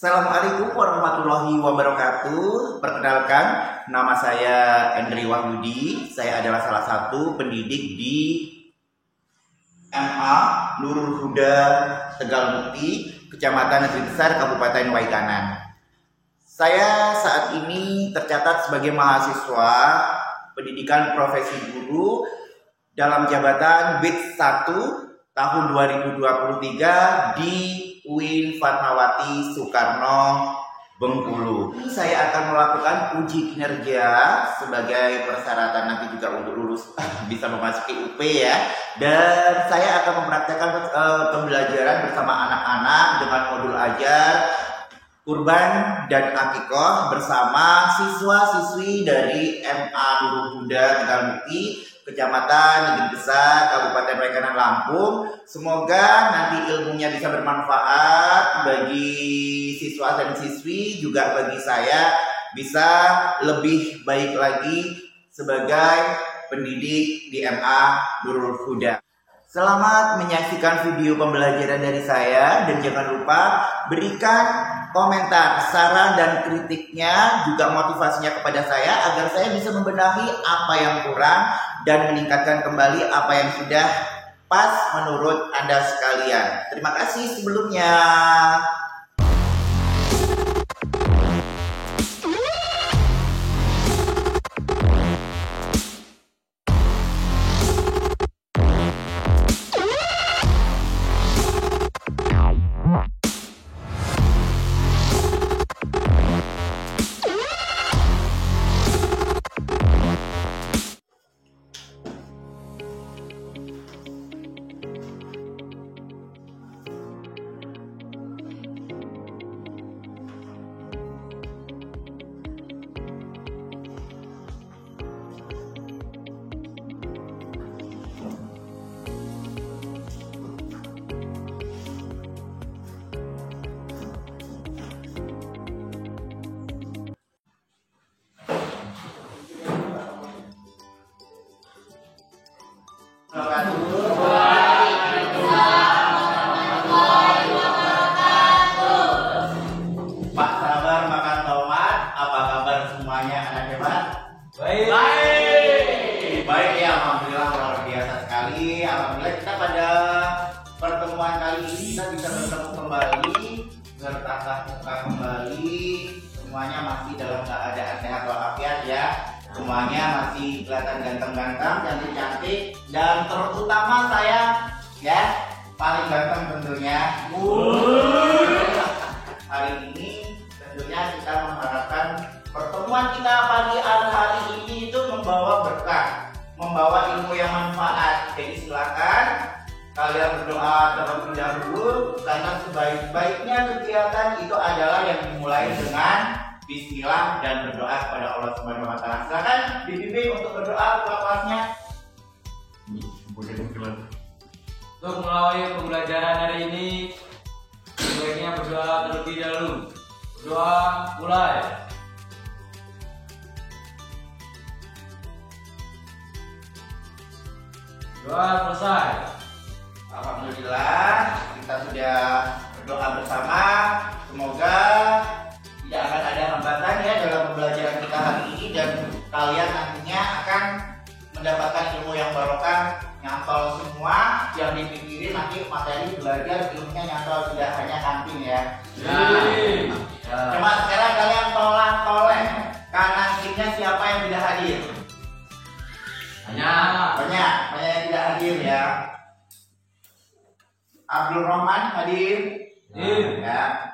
Assalamualaikum warahmatullahi wabarakatuh. Perkenalkan, nama saya Endri Wahyudi. Saya adalah salah satu pendidik di MA Nurul Huda Tegal Mukti, Kecamatan Negeri Besar, Kabupaten Waikanan. Saya saat ini tercatat sebagai mahasiswa pendidikan profesi guru dalam jabatan BIT 1 tahun 2023 di UIN Fatmawati Soekarno Bengkulu. Saya akan melakukan uji kinerja sebagai persyaratan nanti juga untuk lulus bisa memasuki UP ya. Dan saya akan mempraktekkan pembelajaran bersama anak-anak dengan modul ajar, kurban dan akikoh bersama siswa-siswi dari MA Nurul Huda Tegal Mukti, Kecamatan Negeri Besar, Kabupaten Waikanan, Lampung. Semoga nanti ilmunya bisa bermanfaat bagi siswa dan siswi, juga bagi saya bisa lebih baik lagi sebagai pendidik di MA Nurul Huda. Selamat menyaksikan video pembelajaran dari saya, dan jangan lupa berikan komentar, saran dan kritiknya, juga motivasinya kepada saya agar saya bisa membenahi apa yang kurang dan meningkatkan kembali apa yang sudah pas menurut Anda sekalian. Terima kasih sebelumnya. Pak Sabar makan tomat, apa kabar semuanya anak hebat? Baik. Baik ya, alhamdulillah luar biasa sekali. Alhamdulillah kita pada pertemuan kali ini kita bisa bertemu kembali, bertatap muka kembali. Semuanya masih dalam keadaan sehat walafiat ya. Semuanya masih kelihatan ganteng-ganteng, cantik-cantik, dan terutama saya ya paling ganteng tentunya. Hari ini tentunya kita mengharapkan pertemuan kita pagi hari ini itu membawa berkah, membawa ilmu yang manfaat. Jadi silakan kalian berdoa terlebih dahulu, karena sebaik-baiknya kegiatan itu adalah yang dimulai dengan bismillah dan berdoa kepada Allah Subhanahu wa taala. Silakan dibimbing untuk berdoa kelasnya. Untuk melalui pembelajaran hari ini, sebaiknya berdoa terlebih dahulu. Doa mulai. Doa selesai. Alhamdulillah kita sudah berdoa bersama. Semoga tidak akan ada hambatan ya dalam pembelajaran kita hari ini, dan kalian nantinya akan mendapatkan ilmu yang barokah, nyantol semua yang dipikirin nanti materi belajar ilmunya nyantol, tidak hanya kantin ya. Cuma sekarang kalian tolak-toleh kanan kirinya siapa yang tidak hadir? Banyak yang tidak hadir ya. Abdul Rahman hadir. Ya.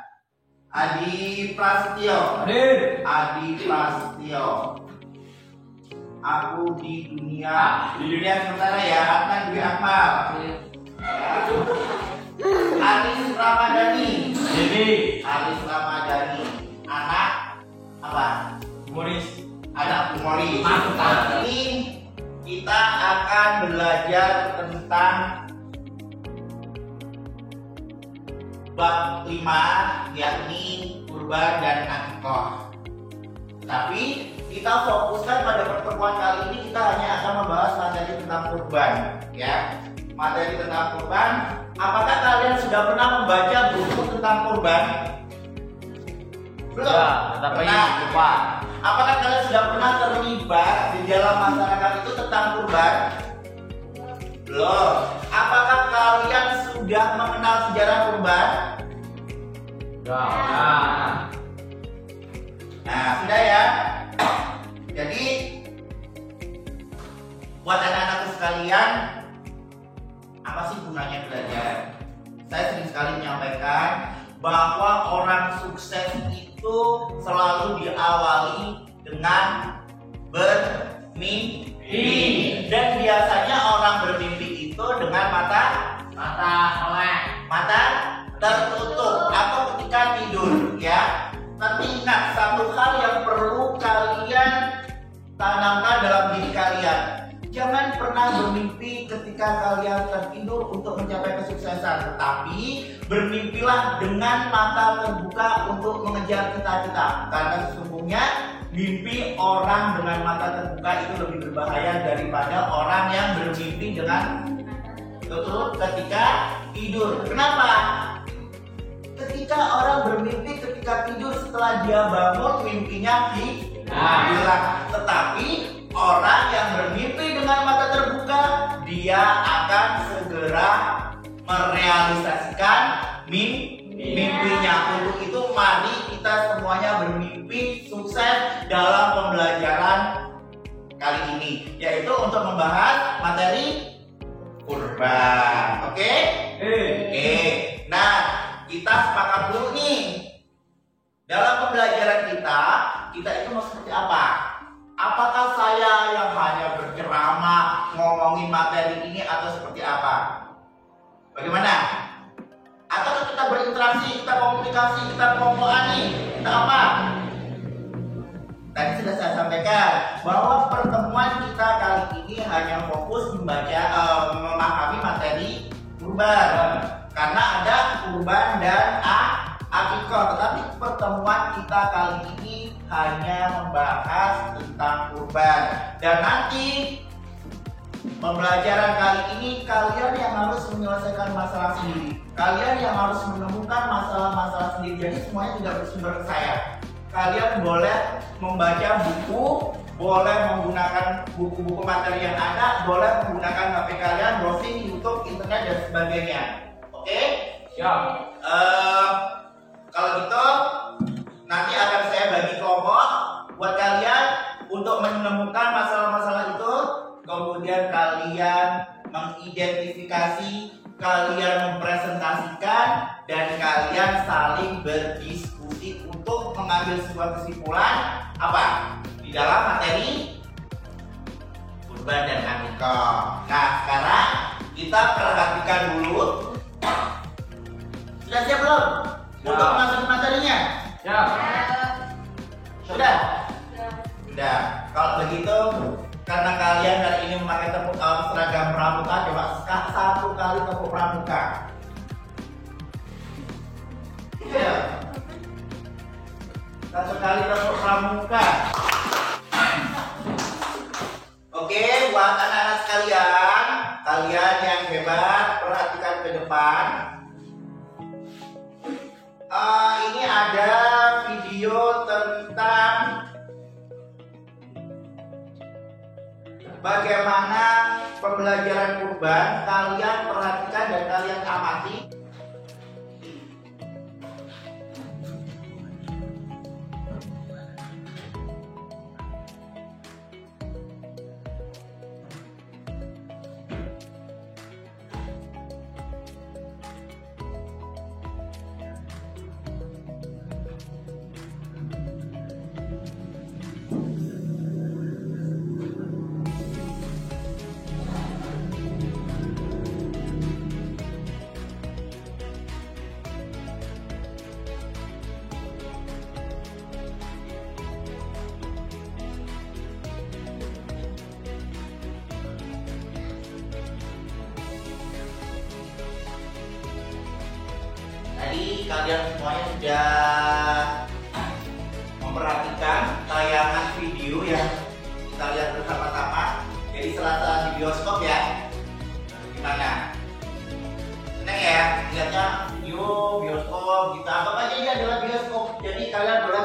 Adi Prasetyo Hadir. Adi Prasetyo. Aku di dunia sementara ya. Adnan Dwi Akmal ya. Aris Ramadhani. Aris Ramadhani. Anak apa? Humoris. Anak humoris. Mantap. Ini kita akan belajar tentang bab 5, yakni kurban dan akikoh. Tapi kita fokuskan pada pertemuan kali ini, kita hanya akan membahas materi tentang kurban ya. Materi tentang kurban. Apakah kalian sudah pernah membaca buku tentang kurban? Belum? Ya, tapi Pernah? lupa. Apakah kalian sudah pernah terlibat di dalam masyarakat itu tentang kurban? Belum. Apakah kalian sudah mengenal sejarah kurban? Ya. Nah, sudah ya. Jadi buat anak-anakku sekalian, apa sih gunanya belajar? Saya sering sekali menyampaikan bahwa orang sukses itu selalu diawali dengan bermimpi. Dan biasanya orang bermimpi itu dengan mata tertutup atau ketika tidur, ya. Tapi ingat satu hal yang perlu kalian tanamkan dalam diri kalian. Jangan pernah bermimpi ketika kalian tertidur untuk mencapai kesuksesan, tetapi bermimpilah dengan mata terbuka untuk mengejar cita-cita. Karena sesungguhnya mimpi orang dengan mata terbuka itu lebih berbahaya daripada orang yang bermimpi dengan tertutup ketika tidur. Kenapa? Ketika orang bermimpi ketika tidur, setelah dia bangun mimpinya hilang. Tetapi orang yang bermimpi dengan mata terbuka, dia akan segera merealisasikan mimpinya. Untuk itu mari kita semuanya bermimpi sukses dalam pembelajaran kali ini, yaitu untuk membahas materi kurban. Oke? Nah, kita sepakat dulu nih. Dalam pembelajaran kita itu mau seperti apa? Apakah saya yang hanya berceramah ngomongin materi ini atau seperti apa? Bagaimana? Atau kita berinteraksi, kita komunikasi, kita kelompokan nih? Kita apa? Tadi sudah saya sampaikan bahwa pertemuan kita kali ini hanya fokus memahami materi kurban. Karena ada kurban dan akikah, tetapi pertemuan kita kali ini hanya membahas tentang kurban. Dan nanti pembelajaran kali ini kalian yang harus menyelesaikan masalah sendiri. Kalian yang harus menemukan masalah-masalah sendiri. Jadi semuanya tidak bersumber ke saya. Kalian boleh membaca buku, boleh menggunakan buku-buku materi yang ada, boleh menggunakan HP kalian, browsing YouTube, internet dan sebagainya. Oke? Siap. Kalau gitu nanti akan saya bagi kelompok buat kalian untuk menemukan masalah-masalah itu, kemudian kalian mengidentifikasi, kalian mempresentasikan, dan kalian saling berdiskusi untuk mengambil sebuah kesimpulan apa di dalam materi kurban dan akikah. Nah, sekarang kita perhatikan dulu. Sudah siap belum? Untuk masuk materinya? Siap. Sudah? Sudah. Kalau begitu, karena kalian hari ini memakai seragam pramuka, coba satu kali tepuk pramuka. Iya. Satu kali tepuk pramuka. Oke, buat anak-anak sekalian, kalian yang hebat, perhatikan ke depan. Ini ada video tentang bagaimana pembelajaran kurban. Kalian perhatikan dan kalian amati. Tadi kalian semuanya sudah memperhatikan tayangan video yang kita lihat bersama-sama. Jadi selasa di bioskop ya. Gimana? Seneng ya? Lihatnya video bioskop gitu. Anggap aja ini adalah bioskop. Jadi kalian boleh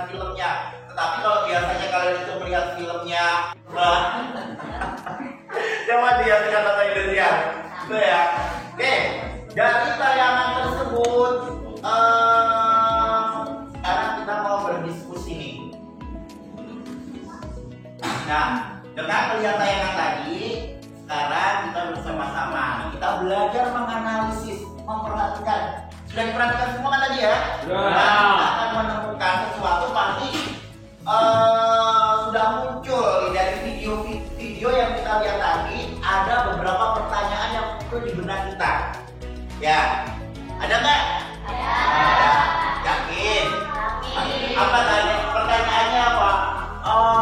filmnya. Tetapi kalau biasanya kalian itu melihat filmnya, coba dia tidak bahasa Indonesia, itu ya. Oke, dari tayangan tersebut, sekarang kita mau berdiskusi nih. Nah, dengan melihat tayangan tadi, sekarang kita bersama-sama kita belajar menganalisis, memperhatikan. Sudah diperhatikan semua kan tadi ya? Nah, kita akan menemukan sesuatu pasti sudah muncul dari video yang kita lihat tadi. Ada beberapa pertanyaan yang muncul di benak kita. Ya, ada nggak? Ada. Yakin? Apa tanya? Pertanyaannya apa?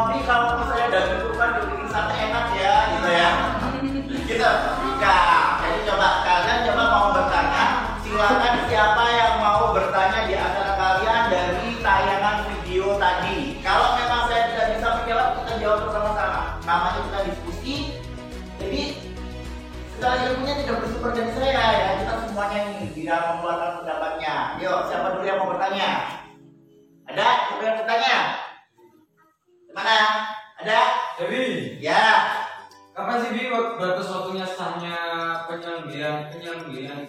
Ini kalau misalnya daging kurban dibikin sate enak ya, gitu ya? Gitu. Nah, jadi coba kalian mau bertanya. Silakan siapa yang mau bertanya di antara kalian dari tayangan video tadi. Kalau memang saya tidak bisa menjawab, kita jawab bersama-sama. Namanya kita diskusi. Jadi setelah ilmunya tidak bersumber dari saya ya, kita semuanya ini tidak mengeluarkan pendapatnya. Yuk, siapa dulu yang mau bertanya? Ada? Siapa yang bertanya? Mana? Ada? Dewi, Ya. kapan sih Bi batas waktunya sahnya penyembelihan?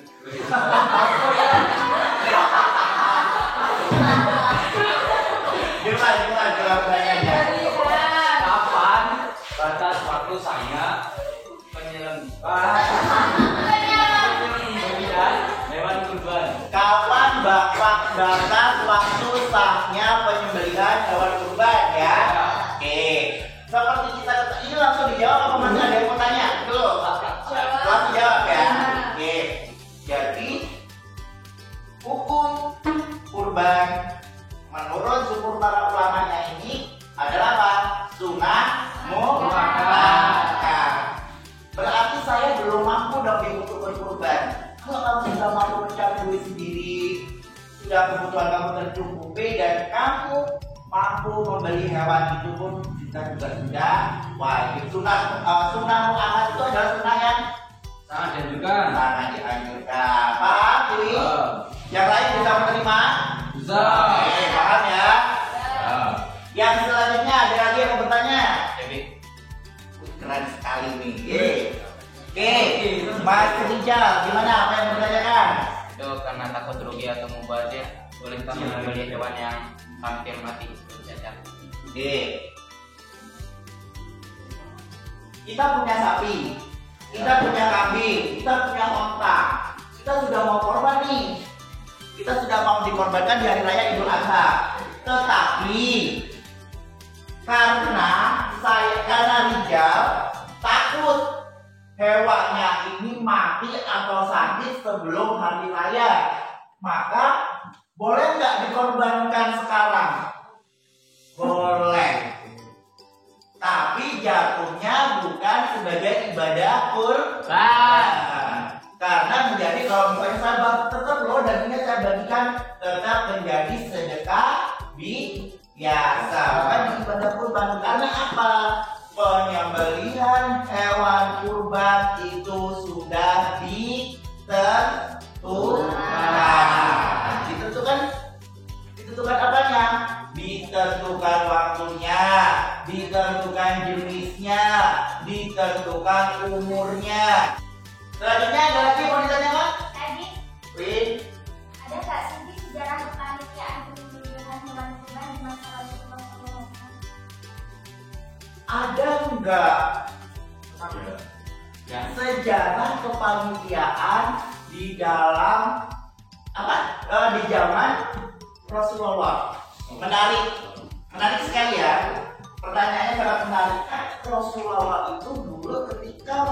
Gimana pertanyaannya? Kapan batas waktu saya penyembelihan hewan kurban? Kapan batas waktu sahnya penyembelihan hewan kurban ya? Oke. Seperti kita ini langsung dijawab apa masih ada yang mau tanya? Tuh. Langsung jawab ya. Oke. Jadi hukum kurban menurut jumhur para ulamanya ini adalah apa? Sunnah muakkadah. Berarti saya belum mampu dong untuk berkurban. Kalau kamu sudah mampu mencari duit sendiri, sudah kebutuhan kamu tercukupi dan kamu mampu membeli hewan itu pun kita juga sudah wajib. Sunnah muakkadah itu adalah sunnah yang Sangat dianjurkan. sangat dianjurkan. Paham, Dewi? Yang lain bisa menerima? Bisa. Oke, paham ya? Ya. Yang selanjutnya ada lagi yang mau bertanya? Dewi. Keren sekali nih. Oke, Mas Rijal, gimana? Apa yang bertanyakan? Itu karena takut rugi atau mubazir, bolehkah membeli hewan yang hampir mati cacat? Oke. Kita punya sapi, kita punya kambing, kita punya onta. Kita sudah mau korban nih. Kita sudah mau dikorbankan di hari raya Idul Adha. Tetapi karena Rijal takut hewannya ini mati atau sakit sebelum hari raya, maka boleh nggak dikorbankan sekarang? Boleh. Tapi jatuhnya bukan sebagai ibadah kurban. Karena menjadi kalau misalnya saya tetap loh dagingnya saya bagikan tetap menjadi sedekah biasa bukan ibadah kurban. Karena apa? Penyembelihan hewan kurban itu sudah ditentukan. Ditentukan apanya? Ditentukan waktunya, ditentukan jenisnya, ditentukan umurnya. Selanjutnya ada lagi yang mau ditanya Mas? Tadi Win, ada nggak sih sejarah kepanitiaan penyembelihan hewan kurban di masa Rasulullah SAW? ada enggak Ya. sejarah kepanitiaan di dalam di zaman Rasulullah? Menarik sekali ya. Pertanyaannya sangat menarik. Rasulullah itu dulu ketika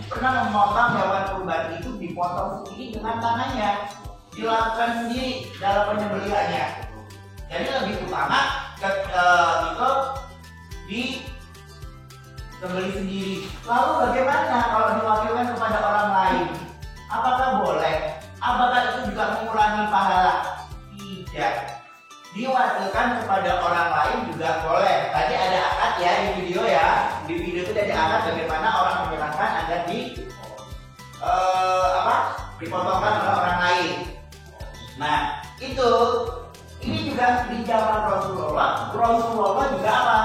pernah memotong hewan kurban itu dipotong sendiri dengan tangannya, dilakukan sendiri dalam penyembelihannya. Jadi lebih utama itu disembelih sendiri. Lalu bagaimana kalau diwakilkan kepada orang lain? Apakah boleh? Apakah itu juga mengurangi pahala? Tidak. Diwakilkan kepada orang lain juga boleh. Tadi ada akad ya di video ya. Di video itu ada akad bagaimana orang menyerahkan agar dipotongkan oleh orang lain. Nah, ini juga juga di zaman Rasulullah juga apa?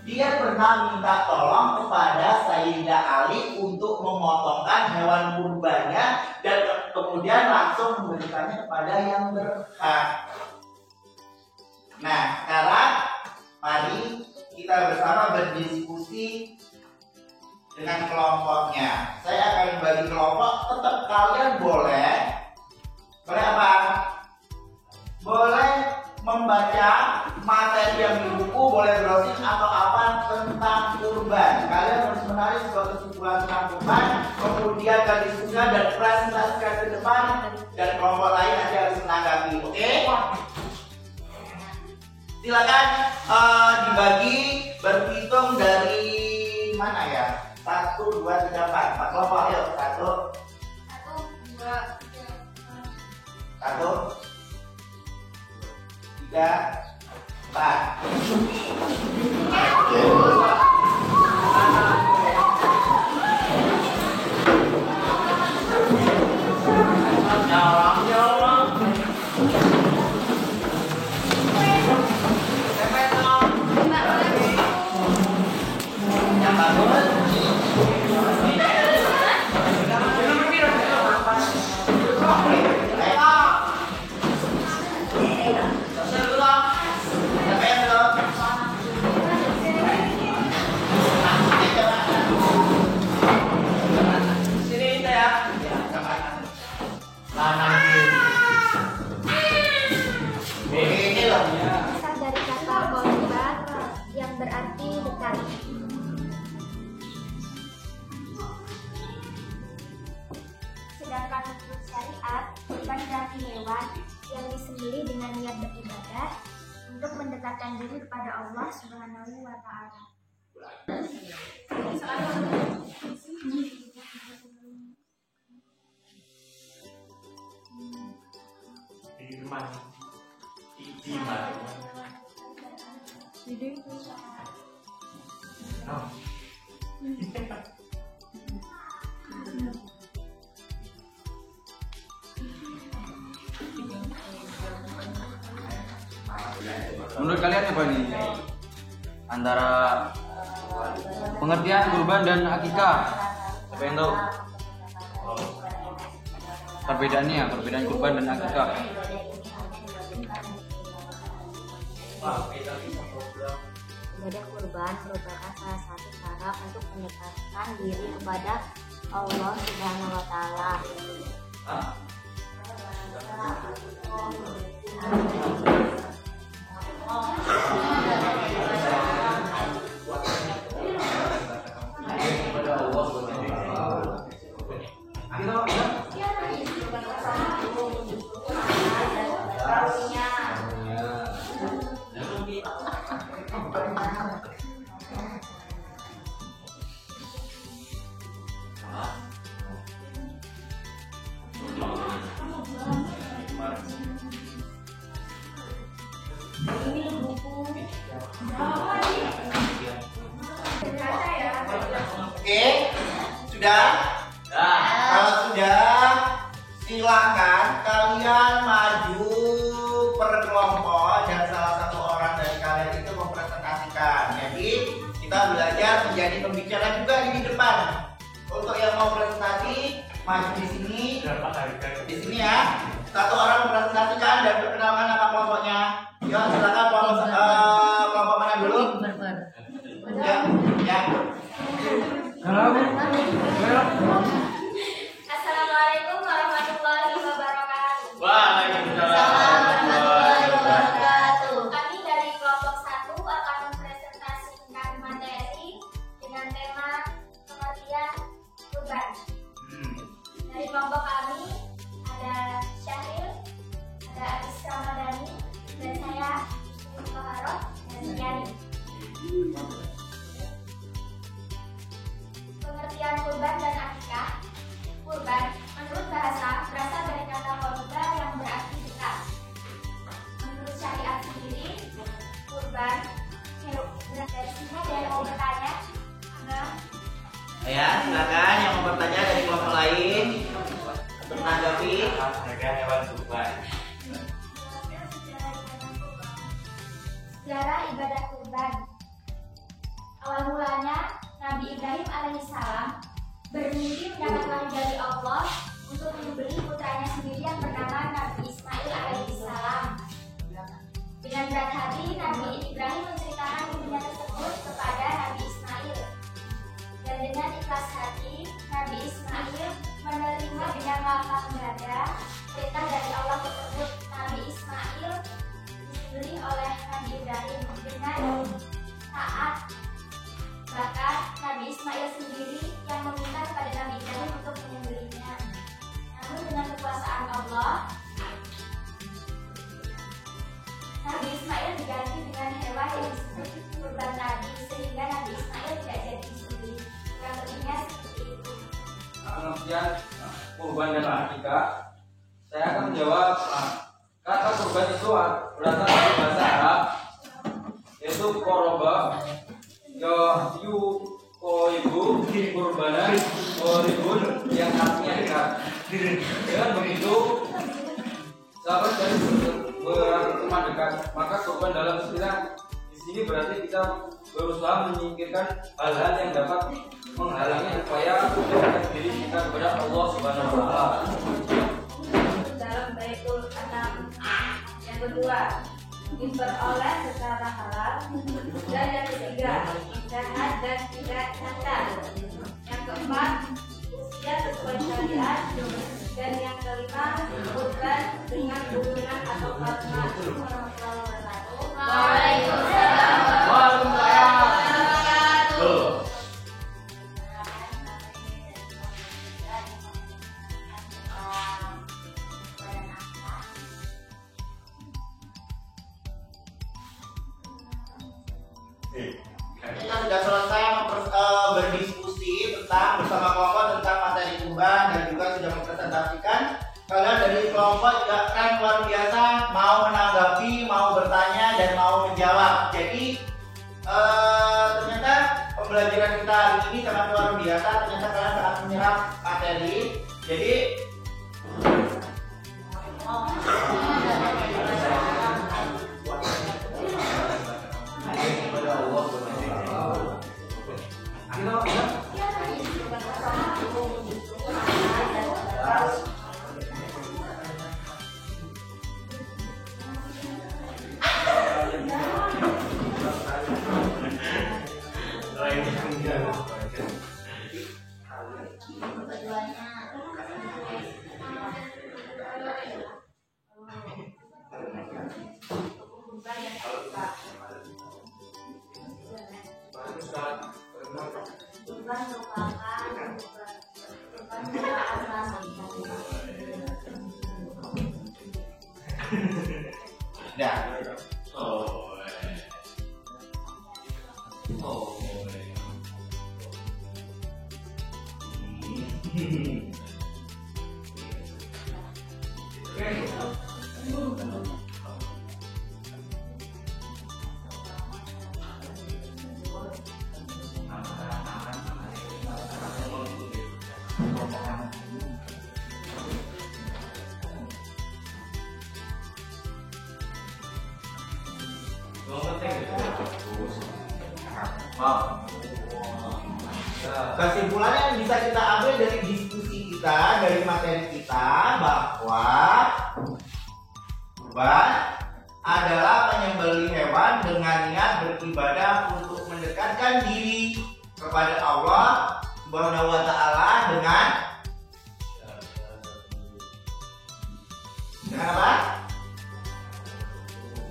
Dia pernah minta tolong kepada Sayyidah Ali untuk memotongkan hewan kurbannya dan kemudian langsung memberikannya kepada yang berhak. Nah, sekarang mari kita bersama berdiskusi dengan kelompoknya. Saya akan bagi kelompok, tetap kalian boleh apa? Boleh membaca materi yang di buku, boleh browsing atau apa tentang kurban. Kalian harus menarik sebuah kesimpulan tentang kurban, kemudian kalian diskusikan dan presentasikan ke depan, dan kelompok lain nanti harus menanggapi. Oke? Silakan dibagi, berhitung dari mana ya? 1, 2, 3, 4. 4 kelompok, ayo. 1, 2, 3, 4. Asal dari kata korban yang berarti dekat. Sedangkan menurut syariat, kurban berarti hewan yang disembelih dengan niat beribadah untuk mendekatkan diri kepada Allah Subhanahu wa Ta'ala. Menurut kalian apa nih antara pengertian kurban dan akikah? Siapa yang tahu perbedaannya, perbedaan kurban dan akikah? Ibadah kurban merupakan salah satu cara untuk mendekatkan diri kepada Allah Subhanahu wa Ta'ala. Oke, sudah? Kalau sudah, silakan kalian maju per kelompok dan salah satu orang dari kalian itu mempresentasikan. Jadi kita belajar menjadi pembicara juga di depan. Untuk yang mau presentasi, maju di sini. Di sini ya. Satu orang mempresentasikan dan perkenalkan nama kelompoknya. Yuk, silakan kelompok mana dulu? Ya. Assalamualaikum warahmatullahi wabarakatuh. Waalaikumsalam warahmatullahi wabarakatuh. Kami dari kelompok 1 akan mempresentasikan materi dengan tema pengertian kurban. Dari kelompok kami ada Syahril, ada Aris Ramadhani, dan saya Muharoh dan Setiani. Pengertian kurban dan akikah. Kurban menurut bahasa berasal dari kata korba yang berarti dekat. Menurut syariat sendiri, kurban dari sini ada yang mau bertanya? Enggak? Ya, silakan yang mau bertanya dari kelompok lain untuk menanggapi. Harga hewan kurban. sejarah ibadah kurban. Awal mulanya Nabi Ibrahim alaihissalam bermimpi mendapat wahyu dari Allah untuk menyembelih putranya sendiri yang bernama Nabi Ismail alaihissalam. Dengan berat hati, Nabi Ibrahim menceritakan mimpinya tersebut kepada Nabi Ismail. Dan dengan ikhlas hati, Nabi Ismail menerima dengan lapang dada perintah dari Allah tersebut. Nabi Ismail disembelih oleh Nabi Ibrahim dengan taat. Bahkan Nabi Ismail sendiri yang meminta kepada Nabi Ibrahim untuk menyembelihnya. Namun dengan kekuasaan Allah, Nabi Ismail diganti dengan hewan yang disebut kurban Nabi, sehingga Nabi Ismail tidak jadi disembelih. Yang lebihnya seperti itu. Pengertian kurban dan akikah, saya akan menjawab. Kata kurban itu berasal dari bahasa Arab, yaitu koroba, koibu, kurbanan, koribun, yang artinya dekat. Dengan begitu, sahabat dari berarti dekat, maka kurban dalam istilah di sini berarti kita berusaha menyingkirkan hal-hal yang dapat menghalangi upaya mendekatkan diri kita kepada Allah Subhanahu wa Ta'ala. Dalam Baitul Anam yang kedua, diperoleh secara halal. Dan yang ketiga, sehat dan tidak cacat. Yang keempat, usia sesuai syariat. Dan yang kelima, kurban dengan turunan atau plasma. Warahmatullahi wabarakatuh. Waalaikumsalam. Kita sudah selesai berdiskusi tentang bersama kelompok tentang materi kurban dan juga sudah mempresentasikan. Kalian dari kelompok juga kan luar biasa, mau menanggapi, mau bertanya dan mau menjawab. Jadi ternyata pembelajaran kita hari ini sangat luar biasa. Ternyata kalian sangat menyerap materi. Jadi kesimpulannya yang bisa kita ambil dari diskusi kita, dari materi kita, bahwa kurban adalah menyembelih hewan dengan niat beribadah untuk mendekatkan diri kepada Allah Subhanahu wa Ta'ala dengan apa?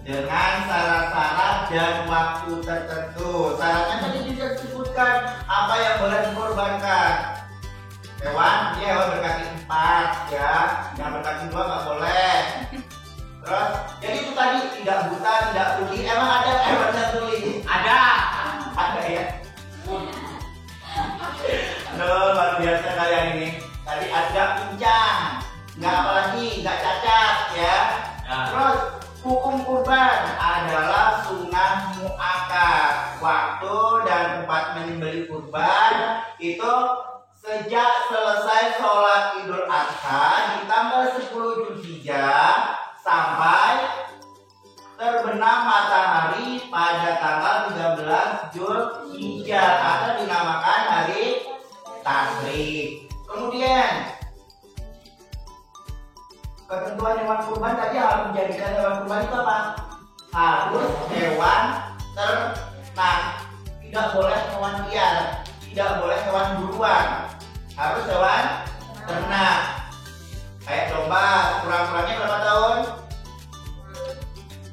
Dengan syarat-syarat dan waktu tertentu. Syaratnya tadi juga disebutkan apa yang boleh dikorbankan. Hewan, dia hewan berkaki 4 ya, yang berkaki 2 nggak boleh. Terus, jadi itu tadi tidak buta, tidak tuli. Emang ada hewan yang tuli? Ada ya. Aduh, luar biasa kalian ini. Tadi ada pincang, nggak apalagi, nggak cacat ya. Terus hukum kurban adalah sunnah mu'akkad. Waktu dan tempat menyembelih kurban itu sejak selesai sholat Idul Adha di tanggal 10 Zulhijjah sampai terbenam matahari pada tanggal 13 Zulhijjah atau dinamakan hari Tasyrik. Kemudian ketentuan hewan kurban tadi harus menjadikan hewan kurban itu apa? Harus hewan ternak, tidak boleh hewan liar, tidak boleh hewan buruan, harus hewan ternak. Kayak domba, kurang-kurangnya berapa tahun?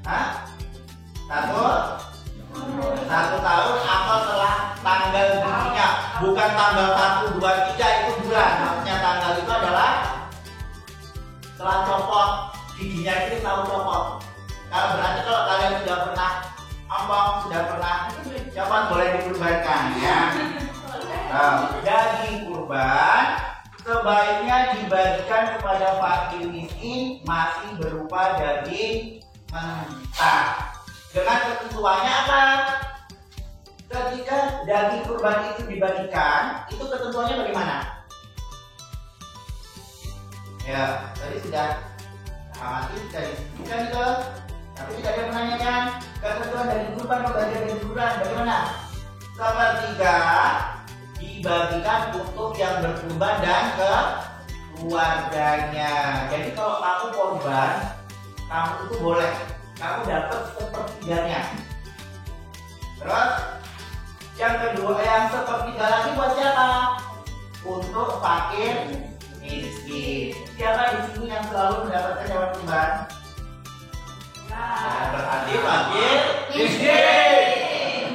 Hah? Satu tahun atau setelah tanggal giginya, bukan tanggal 1, 2, 3 itu bulan. Maksudnya tanggal itu adalah setelah copot giginya, itu tahu copot. Kalau berarti kalau kalian sudah pernah ompong, sudah pernah copot, boleh dikurbankan ya. Daging kurban sebaiknya dibagikan kepada fakir miskin masih berupa daging mentah. Dengan ketentuannya apa? Ketika daging kurban itu dibagikan, itu ketentuannya bagaimana? Ya, tadi sudah amati, sudah disebutkan itu, tapi tidak ada yang menanyakan ketentuan daging kurban atau daging kurban bagaimana? Sepertiga dibagikan untuk yang berkurban dan ke keluarganya. Jadi kalau kamu korban, kamu itu boleh, kamu dapat sepertiganya. Terus yang kedua, yang sepertiga lagi buat siapa? Untuk fakir miskin. Siapa di sini yang selalu mendapatkan hewan kurban? Nah, berarti fakir miskin.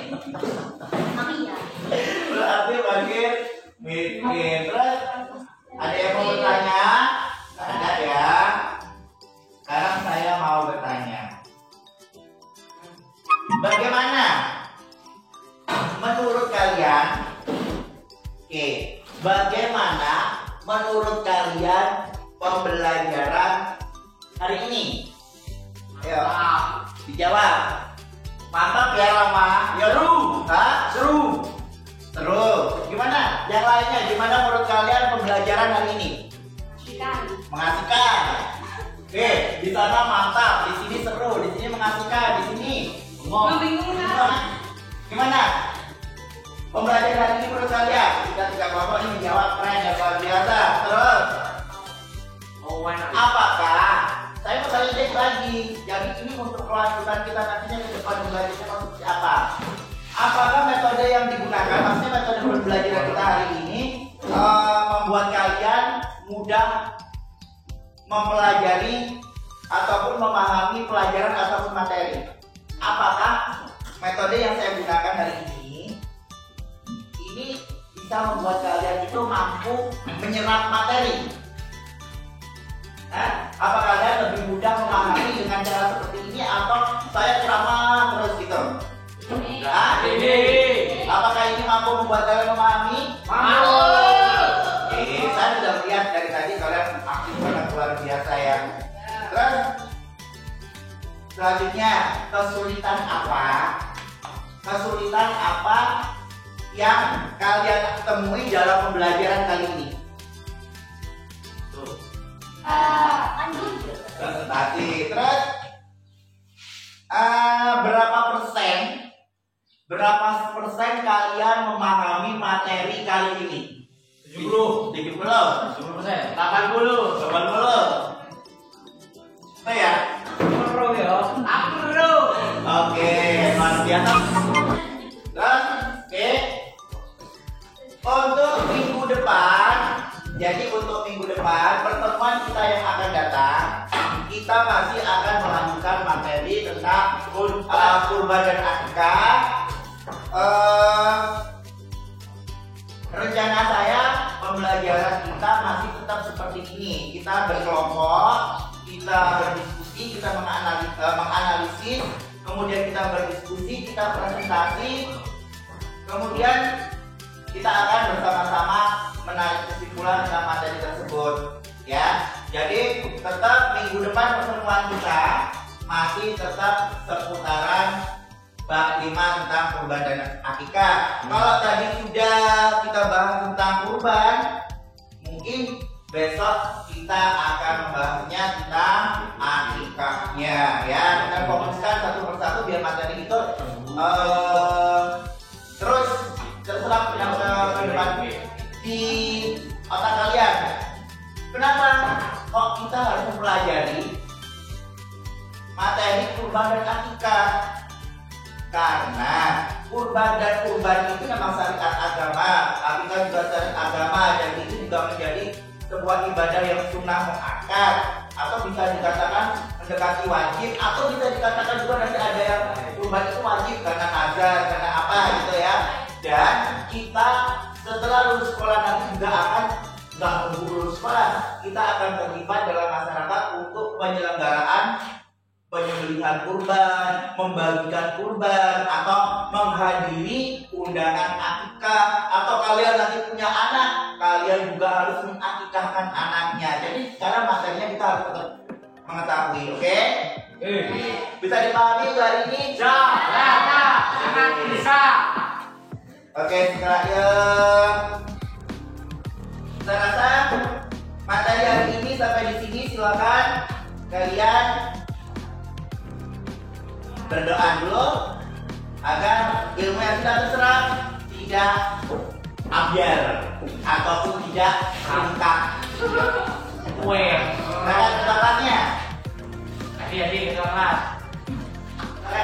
Berarti fakir miskin. Terus ada yang mau bertanya? Ada ya. Sekarang saya mau bertanya. Bagaimana menurut kalian? Bagaimana menurut kalian pembelajaran hari ini? Ayo, dijawab. Mantap ya Rama. Ya seru. Hah? Seru. Seru. Gimana? Yang lainnya gimana menurut kalian pembelajaran hari ini? Mengasihkan. Oke, di sana mantap, di sini seru, di sini mengasihkan, di sini membingungkan. Gimana? Pembelajaran hari ini menurut kalian? Kita tiga kelompok ini menjawab keren ya, luar biasa. Terus, apakah saya mau tanya dek lagi? Jadi ini untuk kelanjutan kita nantinya ke depan belajarnya seperti apa? Apakah metode yang digunakan, maksudnya metode pembelajaran kita hari ini membuat kalian mudah mempelajari ataupun memahami pelajaran ataupun materi? Apakah metode yang saya gunakan hari ini bisa membuat kalian itu mampu menyerap materi? Apa kalian lebih mudah memahami dengan cara seperti ini atau saya ceramah terus gitu? Apakah ini mampu membuat kalian memahami? Mampu. Saya sudah melihat dari tadi kalian aktif banget, luar biasa ya. Terus selanjutnya, kesulitan apa? Kesulitan apa yang kalian temui dalam pembelajaran kali ini? Presentasi. Terus berapa persen kalian memahami materi kali ini? 70%, 80%. Apa ya? Oke, luar biasa. Terus, untuk minggu depan, jadi untuk minggu depan pertemuan kita yang akan datang, kita masih akan melanjutkan materi tentang kurban dan akikah. Rencana saya pembelajaran kita masih tetap seperti ini. Kita berkelompok, kita berdiskusi, kita menganalisis, kemudian kita berdiskusi, kita presentasi, kemudian kita akan bersama-sama menarik kesimpulan tentang materi tersebut, ya. Jadi tetap minggu depan pertemuan kita masih tetap seputaran bab 5 tentang kurban dan akikah. Kalau tadi sudah kita bahas tentang kurban, mungkin besok kita akan membahasnya tentang akikahnya ya. Kita fokuskan satu persatu biar materi itu terus terserap ke depan di otak kalian. Kenapa kok kita harus mempelajari materi kurban dan akikah? Karena kurban dan kurban itu memang syariat agama, akikah juga syariat agama, dan itu juga menjadi sebuah ibadah yang sunnah muakkad, atau bisa dikatakan mendekati wajib, atau bisa dikatakan juga nanti ada yang kurban itu wajib karena nazar, karena apa gitu ya. Dan kita setelah lulus sekolah nanti juga akan nggak menunggu lulus sekolah, kita akan terlibat dalam masyarakat untuk penyelenggaraan penyembelihan kurban, membagikan kurban, atau menghadiri undangan akikah, atau kalian nanti punya anak, kalian juga harus mengakikahkan anaknya. Jadi sekarang materinya kita harus tetap mengetahui, oke? Bisa dipahami hari ini? Sangat bisa. Oke, setelahnya saya rasa materi hari ini sampai di sini. Silakan kalian berdoa dulu agar ilmu yang sudah terserap tidak ambiar ataupun tidak singkat. Kata-katanya. Adik-adik kita kelas. Oke.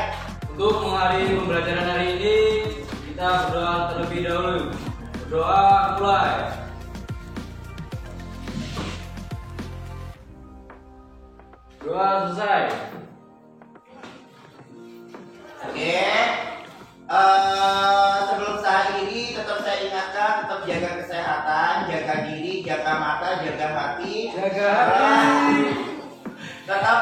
Untuk mengakhiri pembelajaran hari ini, kita berdoa terlebih dahulu. Berdoa mulai. Doa selesai. Oke. Sebelum saya akhiri, tetap saya ingatkan, tetap jaga kesehatan, jaga diri, jaga mata, jaga hati. Jaga hati. Tetap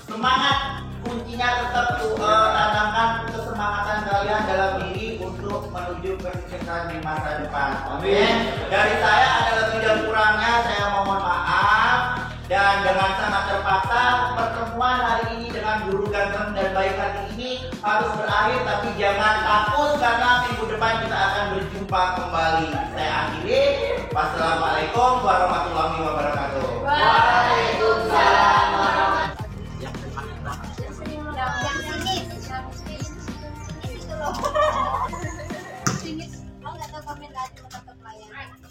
semangat. Kuncinya tetap tanamkan kesemangatan kalian dalam diri untuk menuju kesuksesan di masa depan. Amin. Dari saya ada lebih dan kurangnya, saya mohon maaf. Dan dengan sangat terpaksa pertemuan hari ini dengan guru ganteng dan baik hati ini harus berakhir, tapi jangan takut karena minggu depan kita akan berjumpa kembali. Saya akhiri. Wassalamualaikum warahmatullahi wabarakatuh. Waalaikumsalam.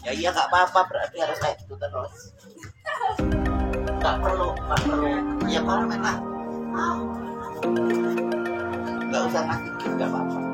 Ya iya nggak apa-apa, berarti harus kayak gitu terus. Nggak perlu. Ya kalau memang nggak usah ngasih, nggak apa-apa.